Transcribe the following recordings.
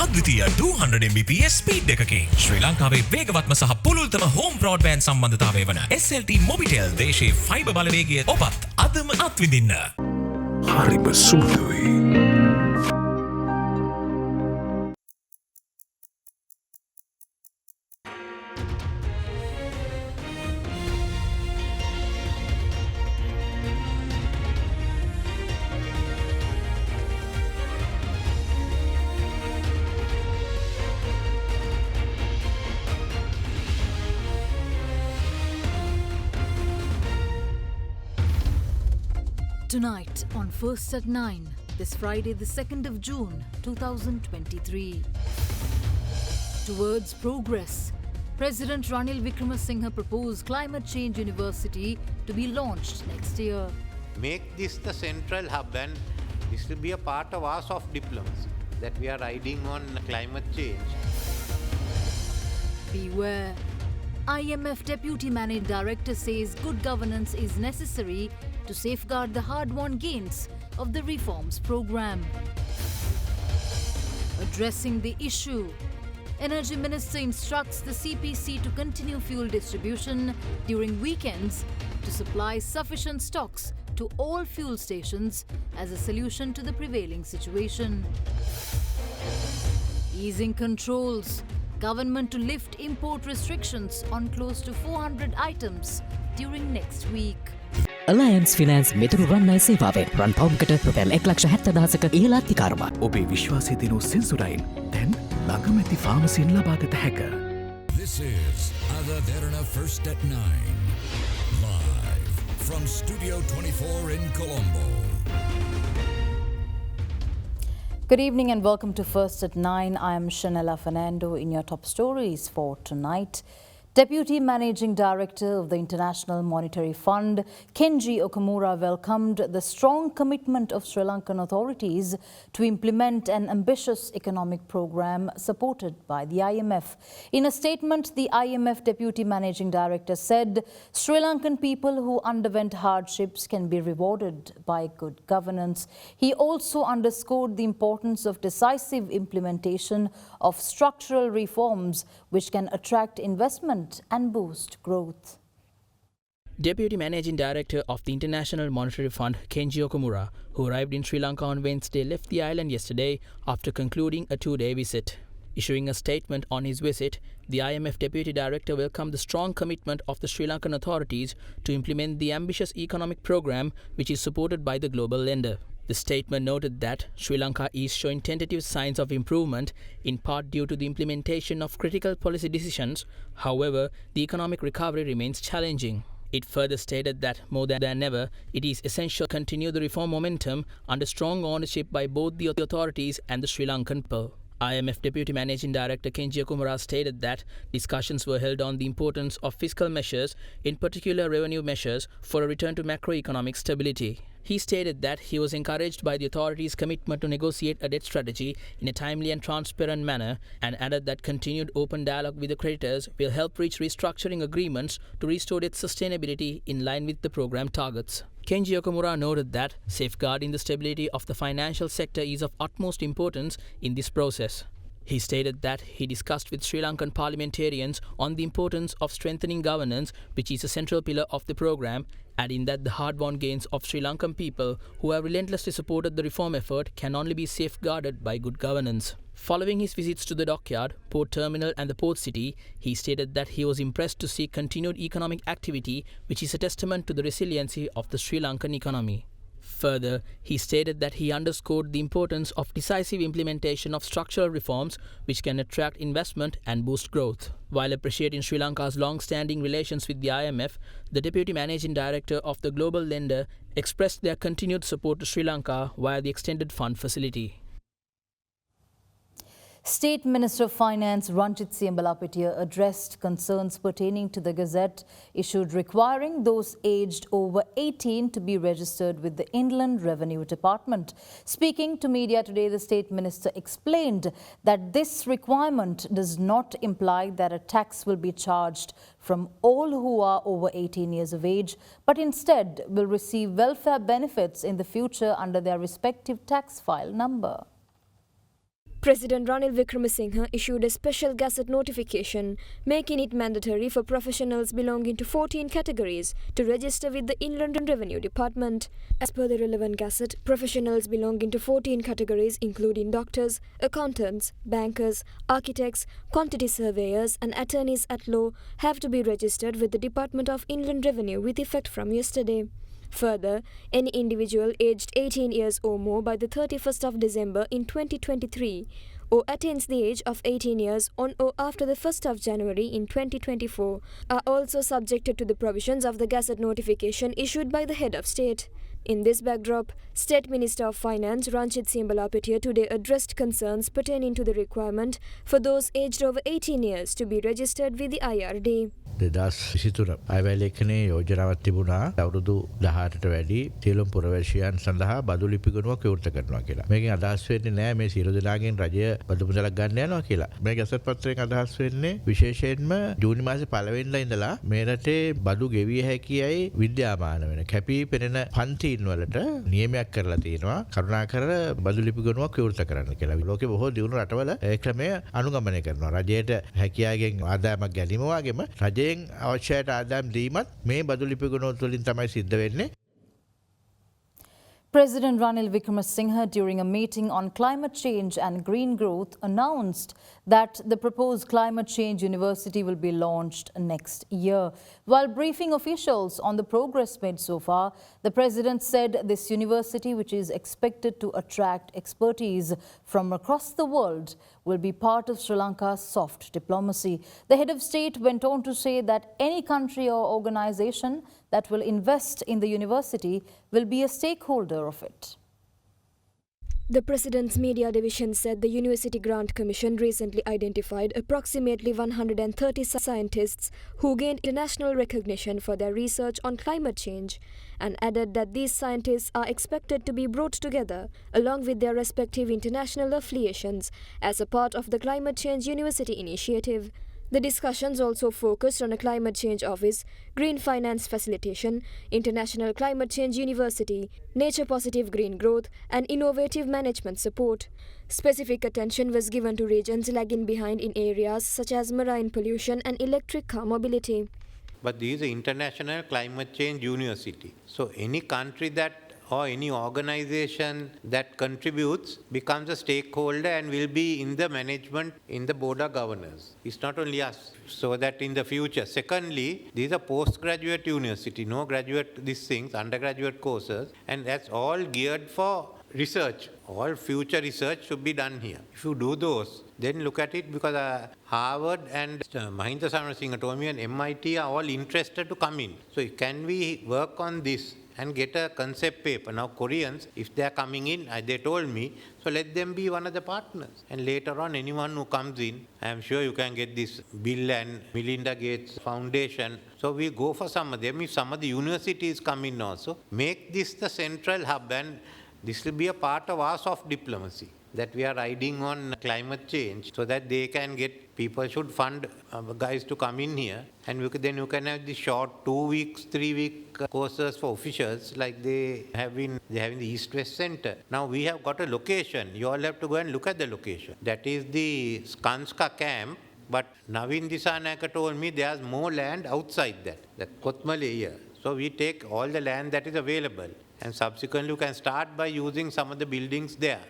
අද්විතීය 200 Mbps speed එකකින් ශ්‍රී ලංකාවේ වේගවත්ම සහ පුළුල්තම හෝම් බ්‍රෝඩ්බෑන්ඩ් සම්බන්ධතාවය වන SLT මොබිටෙල් දේශීය ෆයිබර් බලවේගය ඔබත් අදම අත්විඳින්න. හරිම සුදුයි. Tonight on First at 9, this Friday the 2nd of June 2023. Towards progress, President Ranil Wickremesinghe proposed Climate Change University to be launched next year. Make this the central hub, and this will be a part of our soft diplomacy that we are riding on climate change. Beware. IMF Deputy Managing Director says good governance is necessary to safeguard the hard-won gains of the reforms program. Addressing the issue, Energy Minister instructs the CPC to continue fuel distribution during weekends to supply sufficient stocks to all fuel stations as a solution to the prevailing situation. Easing controls, government to lift import restrictions on close to 400 items during next week. Alliance Finance මෙතුරු රන්නයි සේවාවෙන් රන් පවුම්කට රුපියල් 1,70,000ක ඉහළ අධිකාරමක්. ඔබේ විශ්වාසය දිනු සෙන්සුරයින් දැන් ළඟම ඇති ෆාමසියෙන් ලබාගත හැක. This is AdaDerana First at 9. Live from Studio 24 in Colombo. Good evening and welcome to First at 9. I am Shanella Fernando in your top stories for tonight. Deputy Managing Director of the International Monetary Fund, Kenji Okamura, welcomed the strong commitment of Sri Lankan authorities to implement an ambitious economic program supported by the IMF. In a statement, the IMF Deputy Managing Director said Sri Lankan people who underwent hardships can be rewarded by good governance. He also underscored the importance of decisive implementation of structural reforms which can attract investment and boost growth. Deputy Managing Director of the International Monetary Fund, Kenji Okamura, who arrived in Sri Lanka on Wednesday, left the island yesterday after concluding a two-day visit. Issuing a statement on his visit, the IMF Deputy Director welcomed the strong commitment of the Sri Lankan authorities to implement the ambitious economic program which is supported by the global lender. The statement noted that Sri Lanka is showing tentative signs of improvement, in part due to the implementation of critical policy decisions. However, the economic recovery remains challenging. It further stated that more than ever, it is essential to continue the reform momentum under strong ownership by both the authorities and the Sri Lankan people. IMF Deputy Managing Director Kenji Okamura stated that discussions were held on the importance of fiscal measures, in particular revenue measures, for a return to macroeconomic stability. He stated that he was encouraged by the authorities' commitment to negotiate a debt strategy in a timely and transparent manner, and added that continued open dialogue with the creditors will help reach restructuring agreements to restore debt sustainability in line with the program targets. Kenji Okamura noted that safeguarding the stability of the financial sector is of utmost importance in this process. He stated that he discussed with Sri Lankan parliamentarians on the importance of strengthening governance, which is a central pillar of the program, adding that the hard-won gains of Sri Lankan people who have relentlessly supported the reform effort can only be safeguarded by good governance. Following his visits to the dockyard, port terminal and the port city, he stated that he was impressed to see continued economic activity, which is a testament to the resiliency of the Sri Lankan economy. Further, he stated that he underscored the importance of decisive implementation of structural reforms which can attract investment and boost growth. While appreciating Sri Lanka's long-standing relations with the IMF, the Deputy Managing Director of the global lender expressed their continued support to Sri Lanka via the extended fund facility. State Minister of Finance Ranjit Siyambalapitiya addressed concerns pertaining to the Gazette issued requiring those aged over 18 to be registered with the Inland Revenue Department. Speaking to media today, the State Minister explained that this requirement does not imply that a tax will be charged from all who are over 18 years of age, but instead will receive welfare benefits in the future under their respective tax file number. President Ranil Wickremesinghe issued a special gazette notification making it mandatory for professionals belonging to 14 categories to register with the Inland Revenue Department. As per the relevant gazette, professionals belonging to 14 categories including doctors, accountants, bankers, architects, quantity surveyors and attorneys at law have to be registered with the Department of Inland Revenue with effect from yesterday. Further, any individual aged 18 years or more by the 31st of December in 2023 or attains the age of 18 years on or after the 1st of January in 2024 are also subjected to the provisions of the Gazette notification issued by the head of state. In this backdrop, State Minister of Finance Ranjit Simbalapatia today addressed concerns pertaining to the requirement for those aged over 18 years to be registered with the IRD. දෙදස් විසිතුර අයවැලෙක්නේ යෝජනාවත් තිබුණා අවුරුදු 18ට වැඩි සියලුම පුරවැසියන් සඳහා බදු ලිපිගුණුවක් විවෘත කරනවා කියලා. මේකෙන් අදහස් වෙන්නේ නෑ මේ සියලු දෙනාගෙන් රජය බදු මුදලක් ගන්න යනවා කියලා. මේ ගැසට් පත්‍රයෙන් අදහස් වෙන්නේ විශේෂයෙන්ම ජූනි මාසේ 1 වෙනිදා ඉඳලා මේ රටේ බදු ගෙවිය හැකියයි විද්‍යාමාන වෙන කැපී පෙනෙන පන්තින් වලට නියමයක් කරලා තියෙනවා. කරුණාකර බදු ලිපිගුණුවක් විවෘත කරන්න කියලා. ලෝකේ බොහෝ දියුණු රටවල ඒ ක්‍රමය අනුගමනය කරනවා. රජයට හැකියාවෙන් ආදායමක් ගැනීම වගේම රජයෙන් අවශ්‍යයට ආදායම් දීමත් මේ බදු ලිපිගුණුව තුළින් තමයි සිද්ධ වෙන්නේ. President Ranil Wickremesinghe, during a meeting on climate change and green growth, announced that the proposed climate change university will be launched next year. While briefing officials on the progress made so far, the president said this university, which is expected to attract expertise from across the world, will be part of Sri Lanka's soft diplomacy. The head of state went on to say that any country or organization that will invest in the university will be a stakeholder of it. The President's Media Division said the University Grant Commission recently identified approximately 130 scientists who gained international recognition for their research on climate change and added that these scientists are expected to be brought together along with their respective international affiliations as a part of the Climate Change University initiative. The discussions also focused on a climate change office, green finance facilitation, international climate change university, nature-positive green growth, and innovative management support. Specific attention was given to regions lagging behind in areas such as marine pollution and electric car mobility. But this is an international climate change university. So any country that or any organization that contributes becomes a stakeholder and will be in the management, in the board of governors. It's not only us, so that in the future. Secondly, these are postgraduate university, no graduate, these things, undergraduate courses, and that's all geared for research. All future research should be done here. If you do those, then look at it, because Harvard and Mahinda Samarasinghe told me and MIT are all interested to come in. So can we work on this and get a concept paper? Now Koreans, if they are coming in, they told me, so let them be one of the partners. And later on, anyone who comes in, I am sure you can get this Bill and Melinda Gates Foundation. So we go for some of them. If some of the universities come in also, make this the central hub, and this will be a part of our soft diplomacy that we are riding on climate change, so that they can get, people should fund guys to come in here, and then you can have the short 2 weeks, 3 week courses for officials like they have in the East West Center. Now we have got a location. You all have to go and look at the location. That is the Skanska camp. But Navin Disanayaka told me there's more land outside that Kotmale here. So we take all the land that is available, and subsequently you can start by using some of the buildings there.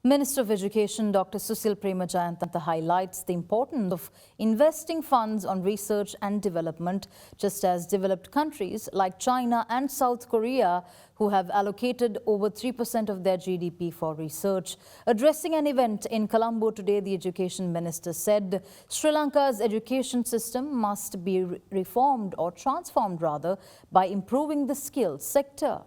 Minister of Education Dr. Susil Premajayantha highlights the importance of investing funds on research and development, just as developed countries like China and South Korea, who have allocated over 3% of their GDP for research. Addressing an event in Colombo today, the Education Minister said Sri Lanka's education system must be reformed, or transformed rather, by improving the skills sector.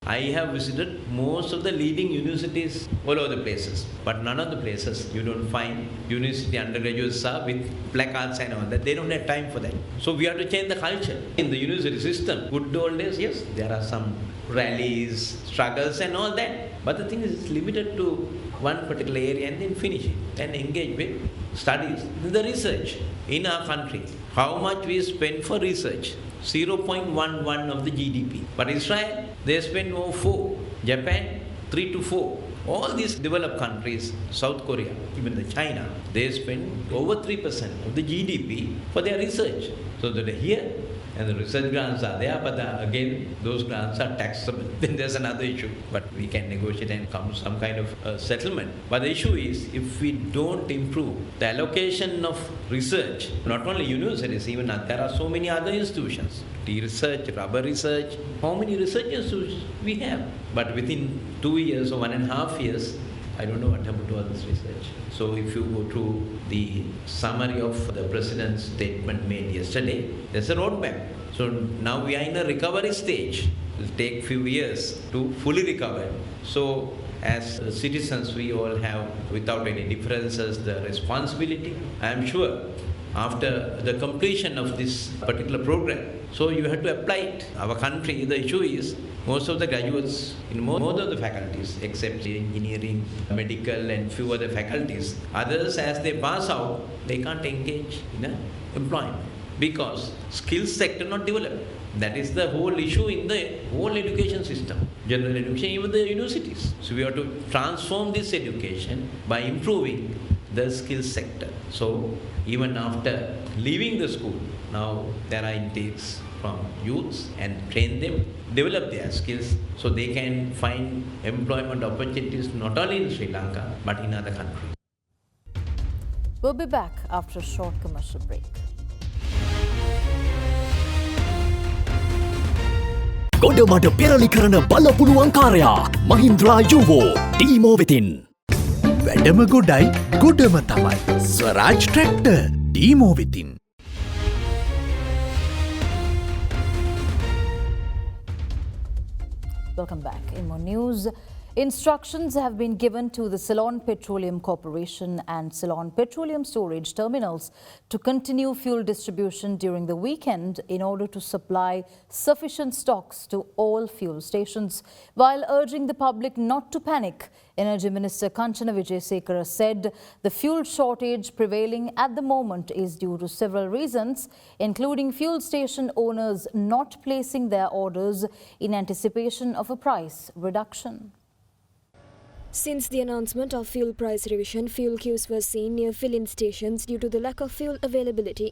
I have visited most of the leading universities all over the places, but none of the places you don't find university undergraduates are with placards and all that. They don't have time for that. So we have to change the culture. In the university system, good old days, yes, there are some rallies, struggles and all that. But the thing is, it's limited to one particular area and then finish it and engage with studies. The research in our country, how much we spend for research? 0.11 of the GDP. But Israel, they spend over 4. Japan, 3 to 4. All these developed countries, South Korea, even the China, they spend over 3% of the GDP for their research. So that here, and the research grants are there, but again, those grants are taxable. Then there's another issue. But we can negotiate and come to some kind of settlement. But the issue is, if we don't improve the allocation of research, not only universities, even there are so many other institutions, tea research, rubber research, how many research institutions we have? But within 2 years or 1.5 years, I don't know what happened to all this research. So if you go through the summary of the president's statement made yesterday, there's a roadmap. So now we are in a recovery stage. It will take few years to fully recover. So as citizens, we all have, without any differences, the responsibility. I am sure after the completion of this particular program, so you have to apply it. Our country, the issue is, most of the graduates in most of the faculties, except engineering, medical and few other faculties, others as they pass out, they can't engage in employment because skills sector not developed. That is the whole issue in the whole education system, general education, even the universities. So we have to transform this education by improving the skills sector. So even after leaving the school, now there are intakes from youths and train them, develop their skills so they can find employment opportunities not only in Sri Lanka but in other countries. We'll be back after a short commercial break. ගොඩමඩ පෙරලි කරන බලපුළුවන්කාරයා මහින්ද්‍රා යුවෝ ඩීමෝ වෙතින්. වැඩම ගොඩයි ගොඩම තමයි ස්වරාජ් tractor ඩීමෝ වෙතින්. Welcome back. In more news, instructions have been given to the Ceylon Petroleum Corporation and Ceylon Petroleum Storage Terminals to continue fuel distribution during the weekend in order to supply sufficient stocks to all fuel stations. While urging the public not to panic, Energy Minister Kanchana Wijesekara said the fuel shortage prevailing at the moment is due to several reasons, including fuel station owners not placing their orders in anticipation of a price reduction. Since the announcement of fuel price revision, fuel queues were seen near filling stations due to the lack of fuel availability.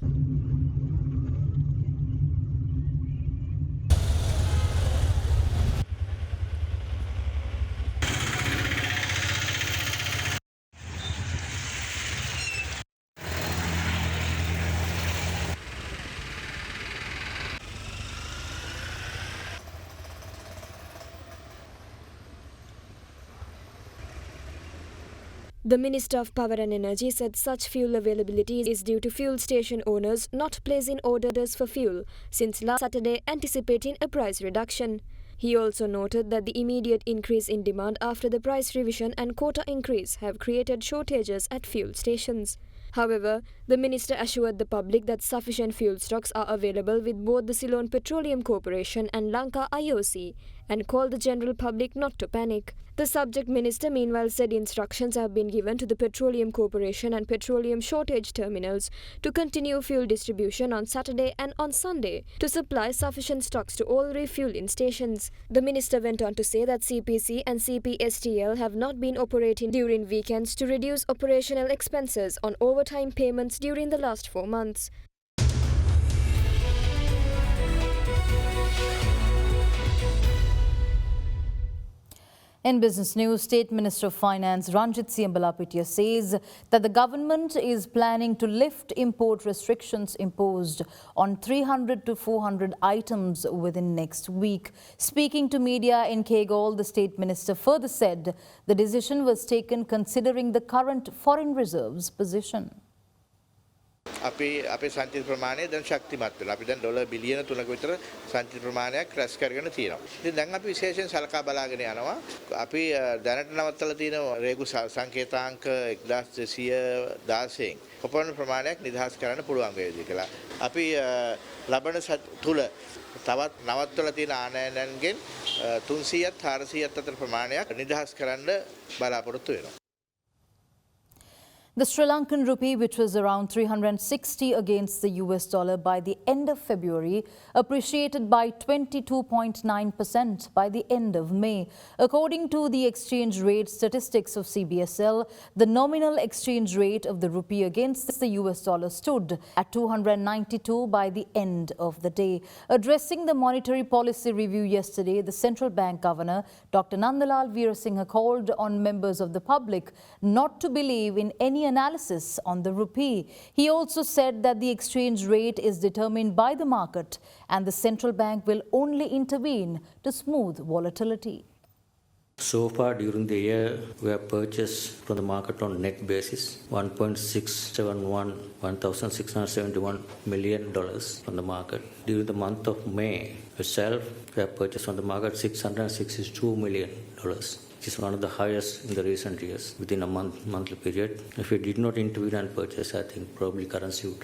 The Minister of Power and Energy said such fuel availability is due to fuel station owners not placing orders for fuel since last Saturday, anticipating a price reduction. He also noted that the immediate increase in demand after the price revision and quota increase have created shortages at fuel stations. However, the minister assured the public that sufficient fuel stocks are available with both the Ceylon Petroleum Corporation and Lanka IOC and called the general public not to panic. The subject minister meanwhile said instructions have been given to the Petroleum Corporation and Petroleum Shortage Terminals to continue fuel distribution on Saturday and on Sunday to supply sufficient stocks to all refueling stations. The minister went on to say that CPC and CPSTL have not been operating during weekends to reduce operational expenses on overtime payments during the last 4 months. In business news, State Minister of Finance Ranjit Siyambalapitiya says that the government is planning to lift import restrictions imposed on 300 to 400 items within next week. Speaking to media in Kegol, the State Minister further said the decision was taken considering the current foreign reserves position. අපේ සංචිත ප්‍රමාණය දැන් ශක්තිමත් වෙලා. අපි දැන් dollar බිලියන 3ක විතර සංචිත ප්‍රමාණයක් රැස් කරගෙන තියෙනවා. ඉතින් දැන් අපි විශේෂයෙන් සලකා බලාගෙන යනවා. අපි දැනට නවත්තලා තියෙන රේගු සංකේතාංක 1216 කොපමණ ප්‍රමාණයක් නිදහස් කරන්න පුළුවන් වේවිද කියලා. අපි ලබන තුල තවත් නවත්තලා තියෙන ආනයනන්ගෙන් 300ත් 400ත් අතර ප්‍රමාණයක් නිදහස් කරන්න බලාපොරොත්තු වෙනවා. The Sri Lankan rupee, which was around 360 against the US dollar by the end of February, appreciated by 22.9% by the end of May. According to the exchange rate statistics of CBSL, the nominal exchange rate of the rupee against the US dollar stood at 292 by the end of the day. Addressing the monetary policy review yesterday, the central bank governor, Dr. Nandalal Veerasinghe, called on members of the public not to believe in any analysis on the rupee. He also said that the exchange rate is determined by the market and the central bank will only intervene to smooth volatility. So far during the year, we have purchased from the market on net basis $1.671 million from the market. During the month of May itself, we have purchased from the market $662 million, which is one of the highest in the recent years within a monthly period. If we did not intervene and purchase, I think probably currency would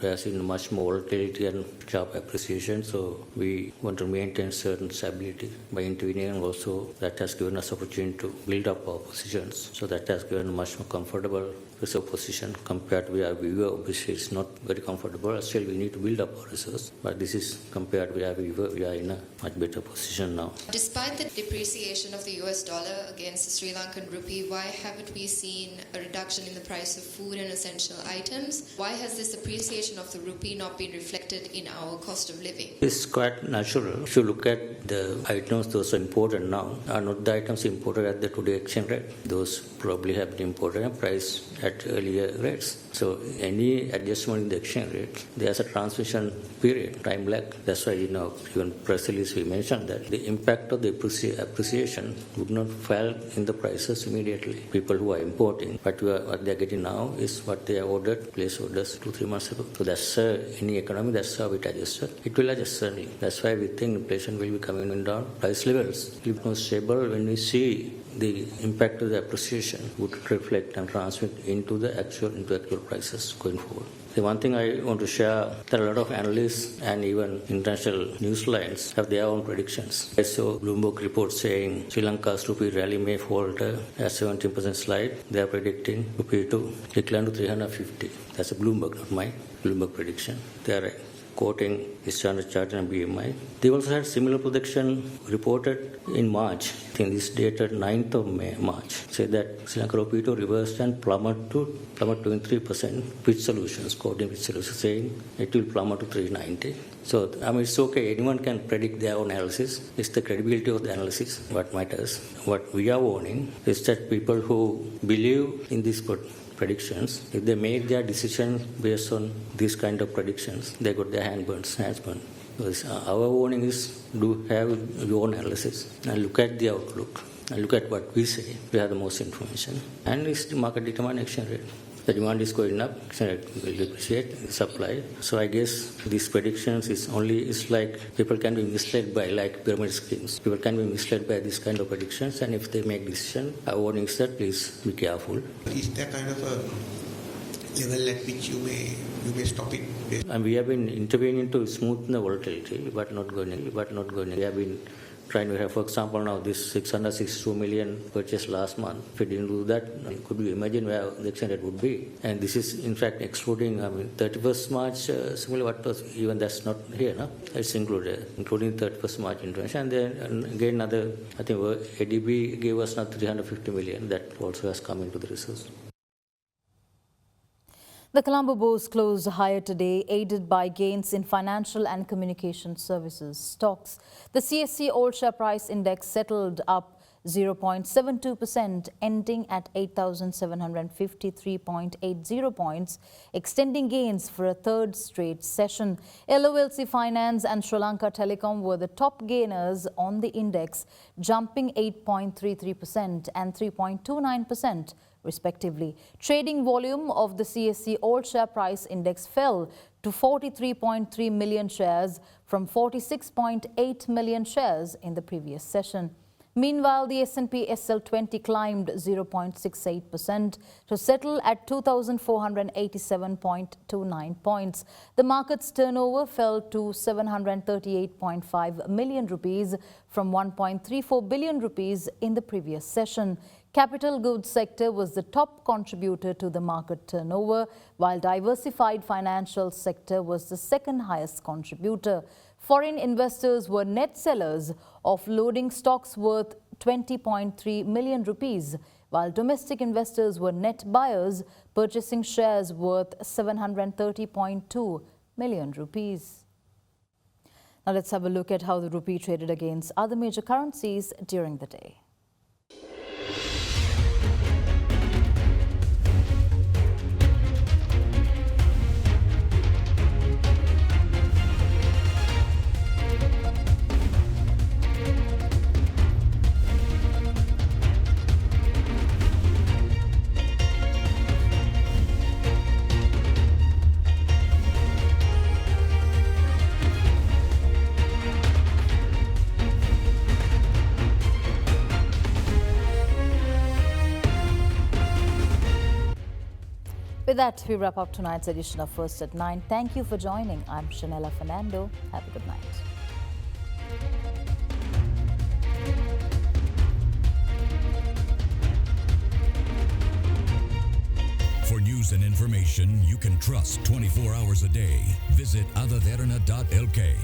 have seen much more volatility and sharp appreciation. So we want to maintain certain stability by intervening, and also that has given us opportunity to build up our positions. So that has given a much more comfortable reserve position compared to where we were. Obviously, it's not very comfortable. Still, we need to build up our reserves. But this is compared to where we were. We are in a much better position now. Despite the depreciation of the US dollar against the Sri Lankan rupee, why haven't we seen a reduction in the price of food and essential items? Why has this appreciation of the rupee not been reflected in our cost of living? It's quite natural. If you look at the items those are imported now, are not the items imported at the today exchange rate. Those probably have been imported and priced at earlier rates. So any adjustment in the exchange rate, there's a transition period, time lag. That's why, even press release we mentioned that the impact of the appreciation would not fall in the prices immediately. People who are importing, what they're getting now is what they ordered, place orders 2-3 months ago. So that's any economy, that's how it adjusted. It will adjust certainly. That's why we think inflation will be coming down. Price levels will be more stable when we see the impact of the appreciation would reflect and transmit into actual prices going forward. The one thing I want to share, there are a lot of analysts and even international news lines have their own predictions. I saw Bloomberg report saying Sri Lanka's rupee rally may falter at 17% slide. They are predicting rupee to decline to 350. That's a Bloomberg, not my Bloomberg prediction. They are quoting Standard Chartered and BMI. They also had similar prediction reported in March. I think this dated 9th of March. Said that Sri Lanka rupee to reversed and plummet 23%. Pitch Solutions, quoting Pitch Solutions, saying it will plummet to 390. So, it's okay. Anyone can predict their own analysis. It's the credibility of the analysis what matters. What we are warning is that people who believe in these predictions, if they make their decision based on these kind of predictions, they got their hands burned. Our warning is do have your own analysis and look at the outlook and look at what we say. We have the most information. And it's the market determined exchange rate. The demand is going up, exchange rate will depreciate, the supply. So I guess these predictions is like people can be misled by like pyramid schemes. People can be misled by this kind of predictions, and if they make decision, our warning is that please be careful. Is there kind of a level at which you may stop it? And we have been intervening to smoothen the volatility, but not going. We have been trying to have, for example, now this 662 million purchased last month. If we didn't do that, could you imagine where the exchange rate would be? And this is in fact excluding, 31st March, similar what was, even that's not here, no? It's included, including 31st March intervention. And then again another, I think ADB gave us now 350 million that also has come into the resource. The Colombo Bourse closed higher today, aided by gains in financial and communication services stocks. The CSE All Share Price Index settled up 0.72%, ending at 8,753.80 points, extending gains for a third straight session. LOLC Finance and Sri Lanka Telecom were the top gainers on the index, jumping 8.33% and 3.29%. respectively. Trading volume of the CSE All Share Price Index fell to 43.3 million shares from 46.8 million shares in the previous session. Meanwhile, the S&P SL20 climbed 0.68% to settle at 2,487.29 points. The market's turnover fell to 738.5 million rupees from 1.34 billion rupees in the previous session. Capital goods sector was the top contributor to the market turnover, while diversified financial sector was the second highest contributor. Foreign investors were net sellers of loading stocks worth 20.3 million rupees, while domestic investors were net buyers purchasing shares worth 730.2 million rupees. Now let's have a look at how the rupee traded against other major currencies during the day. With that, we wrap up tonight's edition of First at 9. Thank you for joining. I'm Shanella Fernando. Have a good night. For news and information you can trust 24 hours a day, visit AdaDerana.lk.